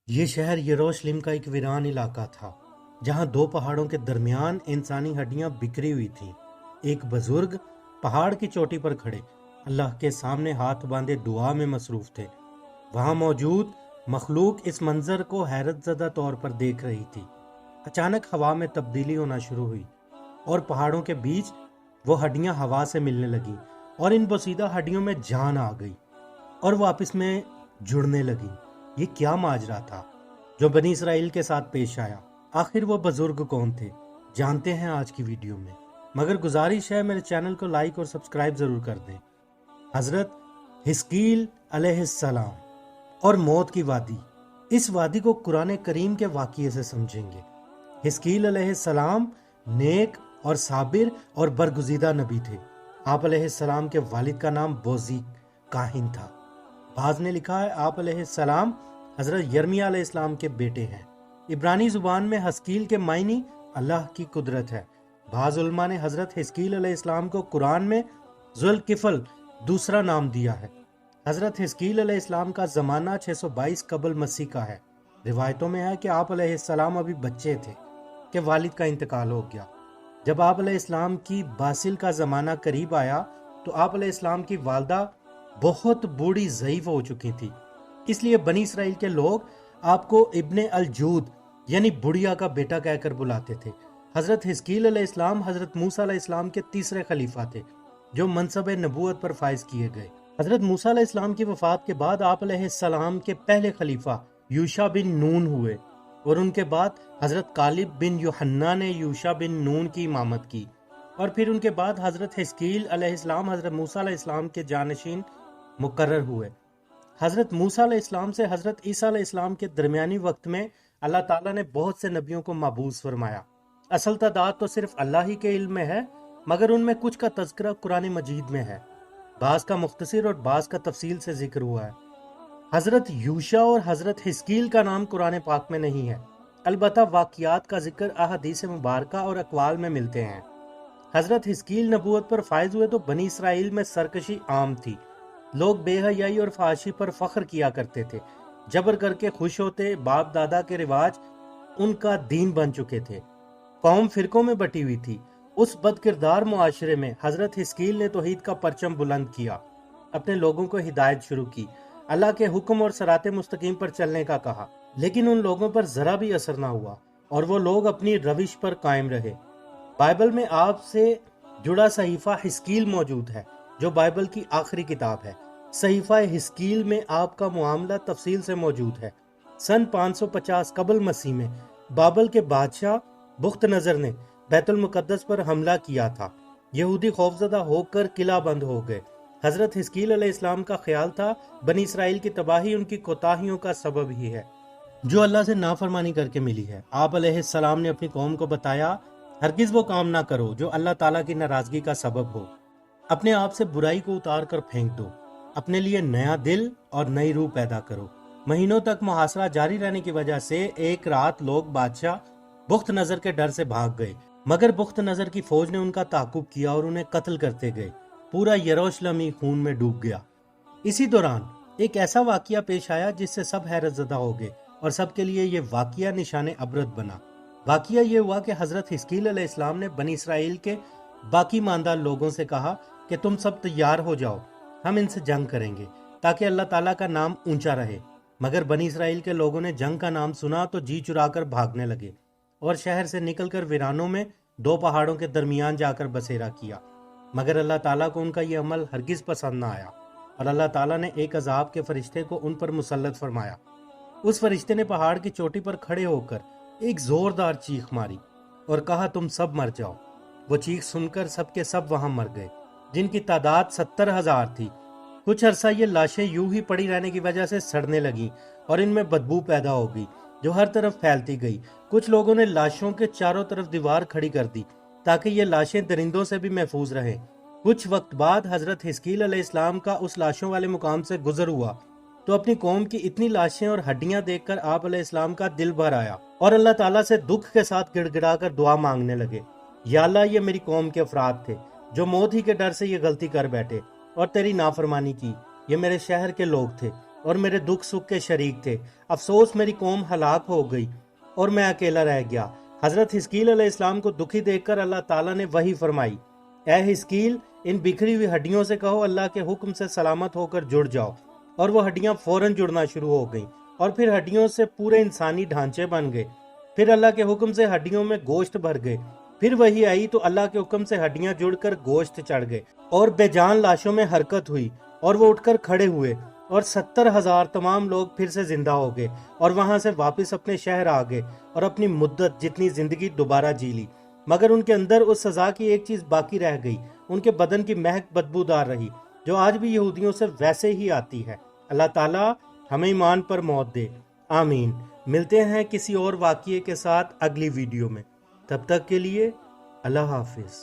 یہ شہر یروشلم کا ایک ویران علاقہ تھا جہاں دو پہاڑوں کے درمیان انسانی ہڈیاں بکھری ہوئی تھیں۔ ایک بزرگ پہاڑ کی چوٹی پر کھڑے اللہ کے سامنے ہاتھ باندھے دعا میں مصروف تھے۔ وہاں موجود مخلوق اس منظر کو حیرت زدہ طور پر دیکھ رہی تھی۔ اچانک ہوا میں تبدیلی ہونا شروع ہوئی اور پہاڑوں کے بیچ وہ ہڈیاں ہوا سے ملنے لگیں اور ان بوسیدہ ہڈیوں میں جان آ گئی اور وہ آپس میں جڑنے لگیں۔ یہ کیا ماجرا تھا جو بنی اسرائیل کے ساتھ پیش آیا؟ آخر وہ بزرگ کون تھے؟ جانتے ہیں آج کی ویڈیو میں، مگر گزارش ہے میرے چینل کو لائک اور سبسکرائب ضرور کر دیں۔ حضرت حزقیل علیہ السلام اور موت کی وادی۔ اس وادی کو قرآن کریم کے واقعے سے سمجھیں گے۔ حزقیل علیہ السلام نیک اور صابر اور برگزیدہ نبی تھے۔ آپ علیہ السلام کے والد کا نام بوزی کاہن تھا۔ بعض نے لکھا ہے آپ علیہ السلام حضرت یرمیہ علیہ السلام کے بیٹے ہیں۔ عبرانی زبان میں حزقیل کے معنی اللہ کی قدرت ہے۔ بعض علماء نے حضرت حزقیل علیہ السلام کو قرآن میں ذوالکفل دوسرا نام دیا ہے۔ حضرت حزقیل علیہ السلام کا زمانہ 622 قبل مسیح کا ہے۔ روایتوں میں ہے کہ آپ علیہ السلام ابھی بچے تھے کہ والد کا انتقال ہو گیا۔ جب آپ علیہ السلام کی باسل کا زمانہ قریب آیا تو آپ علیہ السلام کی والدہ بہت بوڑھی ضعیف ہو چکی تھی، اس لیے بنی اسرائیل کے لوگ آپ کو ابن الجود یعنی بڑھیا کا بیٹا کہہ کر بلاتے تھے۔ حضرت حزقیل علیہ السلام حضرت موسیٰ علیہ السلام کے تیسرے خلیفہ تھے جو منصب نبوت پر فائز کیے گئے۔ حضرت موسیٰ علیہ السلام کی وفات کے بعد آپ علیہ السلام کے پہلے خلیفہ یوشع بن نون ہوئے اور ان کے بعد حضرت کالب بن یوحنا نے یوشع بن نون کی امامت کی، اور پھر ان کے بعد حضرت حزقیل علیہ السلام حضرت موسیٰ علیہ السلام کے جانشین مقرر ہوئے۔ حضرت موسیٰ علیہ السلام سے حضرت عیسیٰ علیہ السلام کے درمیانی وقت میں اللہ تعالیٰ نے بہت سے نبیوں کو مبعوث فرمایا۔ اصل تعداد تو صرف اللہ ہی کے علم میں ہے، مگر ان میں کچھ کا تذکرہ قرآن مجید میں ہے۔ بعض کا مختصر اور بعض کا تفصیل سے ذکر ہوا ہے۔ حضرت یوشع اور حضرت حزقیل کا نام قرآن پاک میں نہیں ہے، البتہ واقعات کا ذکر احادیث مبارکہ اور اقوال میں ملتے ہیں۔ حضرت حزقیل نبوت پر فائز ہوئے تو بنی اسرائیل میں سرکشی عام تھی۔ لوگ بے حیائی اور فحاشی پر فخر کیا کرتے تھے، جبر کر کے خوش ہوتے، باپ دادا کے رواج ان کا دین بن چکے تھے۔ قوم فرقوں میں بٹی ہوئی تھی۔ اس بد کردار معاشرے میں حضرت حزقیل نے توحید کا پرچم بلند کیا، اپنے لوگوں کو ہدایت شروع کی، اللہ کے حکم اور صراط مستقیم پر چلنے کا کہا، لیکن ان لوگوں پر ذرا بھی اثر نہ ہوا اور وہ لوگ اپنی روش پر قائم رہے۔ بائبل میں آپ سے جڑا صحیفہ حزقیل موجود ہے جو بائبل کی آخری کتاب ہے۔ صحیفہ حزقیل میں آپ کا معاملہ تفصیل سے موجود ہے۔ سن 550 قبل مسیح میں بابل کے بادشاہ بخت نظر نے بیت المقدس پر حملہ کیا تھا۔ یہودی خوفزدہ ہو کر قلعہ بند ہو گئے۔ حضرت حزقیل علیہ السلام کا خیال تھا بنی اسرائیل کی تباہی ان کی کوتاہیوں کا سبب ہی ہے جو اللہ سے نافرمانی کر کے ملی ہے۔ آپ علیہ السلام نے اپنی قوم کو بتایا، ہرگز وہ کام نہ کرو جو اللہ تعالیٰ کی ناراضگی کا سبب ہو۔ اپنے آپ سے برائی کو اتار کر پھینک دو، اپنے لیے نیا دل اور نئی روح پیدا کرو۔ مہینوں تک محاصرہ جاری رہنے کی وجہ سے ایک رات لوگ بادشاہ بخت نظر کے ڈر سے بھاگ گئے، مگر بخت نظر کی فوج نے ان کا تعاقب کیا اور انہیں قتل کرتے گئے۔ پورا یروشلم ہی خون میں ڈوب گیا۔ اسی دوران ایک ایسا واقعہ پیش آیا جس سے سب حیرت زدہ ہو گئے اور سب کے لیے یہ واقعہ نشان عبرت بنا۔ واقعہ یہ ہوا کہ حضرت حزقیل علیہ السلام نے بنی اسرائیل کے باقی ماندہ لوگوں سے کہا کہ تم سب تیار ہو جاؤ، ہم ان سے جنگ کریں گے تاکہ اللہ تعالیٰ کا نام اونچا رہے۔ مگر بنی اسرائیل کے لوگوں نے جنگ کا نام سنا تو جی چرا کر بھاگنے لگے اور شہر سے نکل کر ویرانوں میں دو پہاڑوں کے درمیان جا کر بسیرا کیا۔ مگر اللہ تعالیٰ کو ان کا یہ عمل ہرگز پسند نہ آیا اور اللہ تعالیٰ نے ایک عذاب کے فرشتے کو ان پر مسلط فرمایا۔ اس فرشتے نے پہاڑ کی چوٹی پر کھڑے ہو کر ایک زوردار چیخ ماری اور کہا تم سب مر جاؤ۔ وہ چیخ سن کر سب کے سب وہاں مر گئے، جن کی تعداد 70,000 تھی۔ کچھ عرصہ یہ لاشیں یوں ہی پڑی رہنے کی وجہ سے سڑنے لگیں اور ان میں بدبو پیدا ہو گئی جو ہر طرف پھیلتی گئی۔ کچھ لوگوں نے لاشوں کے چاروں طرف دیوار کھڑی کر دی تاکہ یہ لاشیں درندوں سے بھی محفوظ رہیں۔ کچھ وقت بعد حضرت حزقیل علیہ السلام کا اس لاشوں والے مقام سے گزر ہوا تو اپنی قوم کی اتنی لاشیں اور ہڈیاں دیکھ کر آپ علیہ السلام کا دل بھر آیا اور اللہ تعالیٰ سے دکھ کے ساتھ گڑ گڑا کر دعا مانگنے لگے، یا اللہ یہ میری قوم کے افراد تھے جو موت ہی کے ڈر سے یہ غلطی کر بیٹھے اور تیری نافرمانی کی۔ یہ میرے شہر کے لوگ تھے، اور میرے دکھ سکھ کے شریک تھے۔ افسوس میری قوم ہلاک ہو گئی اور میں اکیلا رہ گیا۔ حضرت حزقیل علیہ السلام کو دکھی دیکھ کر اللہ تعالیٰ نے وحی فرمائی، اے حزقیل، ان بکھری ہوئی ہڈیوں سے کہو اللہ کے حکم سے سلامت ہو کر جڑ جاؤ۔ اور وہ ہڈیاں فوراً جڑنا شروع ہو گئیں اور پھر ہڈیوں سے پورے انسانی ڈھانچے بن گئے۔ پھر اللہ کے حکم سے ہڈیوں میں گوشت بھر گئے۔ پھر وہی آئی تو اللہ کے حکم سے ہڈیاں جڑ کر گوشت چڑھ گئے اور بے جان لاشوں میں حرکت ہوئی اور وہ اٹھ کر کھڑے ہوئے، اور 70,000 تمام لوگ پھر سے زندہ ہو گئے اور وہاں سے واپس اپنے شہر آ گئے اور اپنی مدت جتنی زندگی دوبارہ جی لی۔ مگر ان کے اندر اس سزا کی ایک چیز باقی رہ گئی، ان کے بدن کی مہک بدبودار رہی، جو آج بھی یہودیوں سے ویسے ہی آتی ہے۔ اللہ تعالیٰ ہمیں ایمان پر موت دے، آمین۔ ملتے ہیں کسی اور واقعے کے ساتھ اگلی ویڈیو میں، تب تک کے لیے اللہ حافظ۔